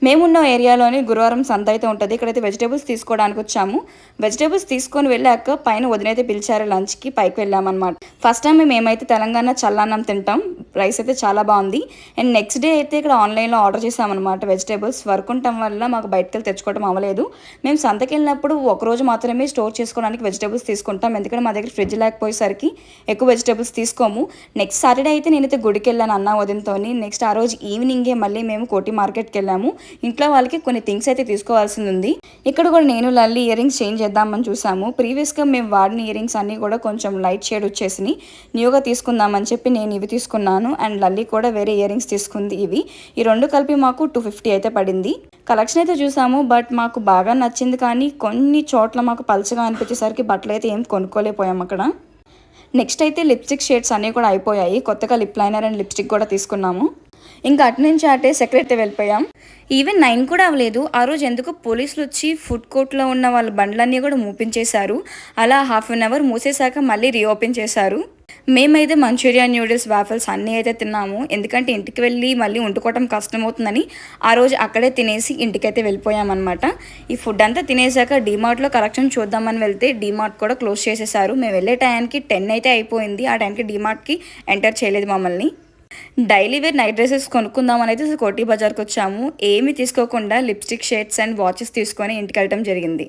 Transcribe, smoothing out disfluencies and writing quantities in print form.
మేమున్న ఏరియాలోని గురువారం సంత అయితే ఉంటుంది. ఇక్కడైతే వెజిటేబుల్స్ తీసుకోవడానికి వచ్చాము. వెజిటేబుల్స్ తీసుకొని వెళ్ళాక పైన వదినైతే పిలిచారు లంచ్కి, పైకి వెళ్ళామన్నమాట. ఫస్ట్ టైం మేమైతే తెలంగాణ చల్లన్నం తింటాం. రైస్ అయితే చాలా బాగుంది. అండ్ నెక్స్ట్ డే అయితే ఇక్కడ ఆన్లైన్లో ఆర్డర్ చేసామన్నమాట. వెజిటేబుల్స్ వర్క్ ఉండటం వల్ల మాకు బయటకు వెళ్ళి తెచ్చుకోవడం అవ్వలేదు. మేము సంతకి వెళ్ళినప్పుడు ఒకరోజు మాత్రమే స్టోర్ చేసుకోవడానికి వెజిటేబుల్స్ తీసుకుంటాం. ఎందుకంటే మా దగ్గర ఫ్రిడ్జ్ లేకపోయేసరికి ఎక్కువ వెజిటేబుల్స్ తీసుకోము. నెక్స్ట్ సాటర్డే అయితే నేనైతే గుడికి వెళ్ళాను అన్న వదినతో. నెక్స్ట్ ఆ రోజు ఈవినింగే మళ్ళీ మేము కోటి మార్కెట్కి వెళ్ళాము. ఇంట్లో వాళ్ళకి కొన్ని థింగ్స్ అయితే తీసుకోవాల్సింది ఉంది. ఇక్కడ కూడా నేను లల్లి ఇయర్ రింగ్స్ చేంజ్ చేద్దామని చూసాము. ప్రీవియస్గా మేము వాడిన ఇయర్ రింగ్స్ అన్నీ కూడా కొంచెం లైట్ షేడ్ వచ్చేసి న్యూగా తీసుకుందామని చెప్పి నేను ఇవి తీసుకున్నాను. అండ్ లల్లి కూడా వేరే ఇయర్ రింగ్స్ తీసుకుంది. ఇవి ఈ రెండు కలిపి మాకు 250 అయితే పడింది. కలెక్షన్ అయితే చూసాము, బట్ మాకు బాగా నచ్చింది. కానీ కొన్ని చోట్ల మాకు పల్చగా అనిపించేసరికి బట్టలు అయితే ఏం కొనుక్కోలేకపోయాం అక్కడ. నెక్స్ట్ అయితే లిప్స్టిక్ షేడ్స్ అన్నీ కూడా అయిపోయాయి. కొత్తగా లిప్ లైనర్ అండ్ లిప్స్టిక్ కూడా తీసుకున్నాము. ఇంకా అటు నుంచి అటే సెక్రటరీ వెళ్ళిపోయాం. ఈవెన్ 9 కూడా అవ్వలేదు. ఆ రోజు ఎందుకు పోలీసులు వచ్చి ఫుడ్ కోర్ట్లో ఉన్న వాళ్ళ బండ్లన్నీ కూడా మూపించేశారు. అలా హాఫ్ అన్ అవర్ మూసేశాక మళ్ళీ రీఓపెన్ చేశారు. మేమైతే మంచూరియా, న్యూడిల్స్, వాఫల్స్ అన్నీ అయితే తిన్నాము. ఎందుకంటే ఇంటికి వెళ్ళి మళ్ళీ వండుకోవడం కష్టమవుతుందని ఆ రోజు అక్కడే తినేసి ఇంటికైతే వెళ్ళిపోయామన్నమాట. ఈ ఫుడ్ అంతా తినేసాక డీమార్ట్లో కలెక్షన్ చూద్దామని వెళ్తే డీమార్ట్ కూడా క్లోజ్ చేసేసారు. మేము వెళ్ళే టైంకి 10 అయితే అయిపోయింది. ఆ టైంకి డీమార్ట్కి ఎంటర్ చేయలేదు మమ్మల్ని. డైలీ వేర్ నైట్ డ్రెస్సెస్ కొనుక్కుందామని అయితే కోటి బజార్కి వచ్చాము. ఏమీ తీసుకోకుండా లిప్స్టిక్ షేడ్స్ అండ్ వాచెస్ తీసుకొని ఇంటికి వెళ్ళటం జరిగింది.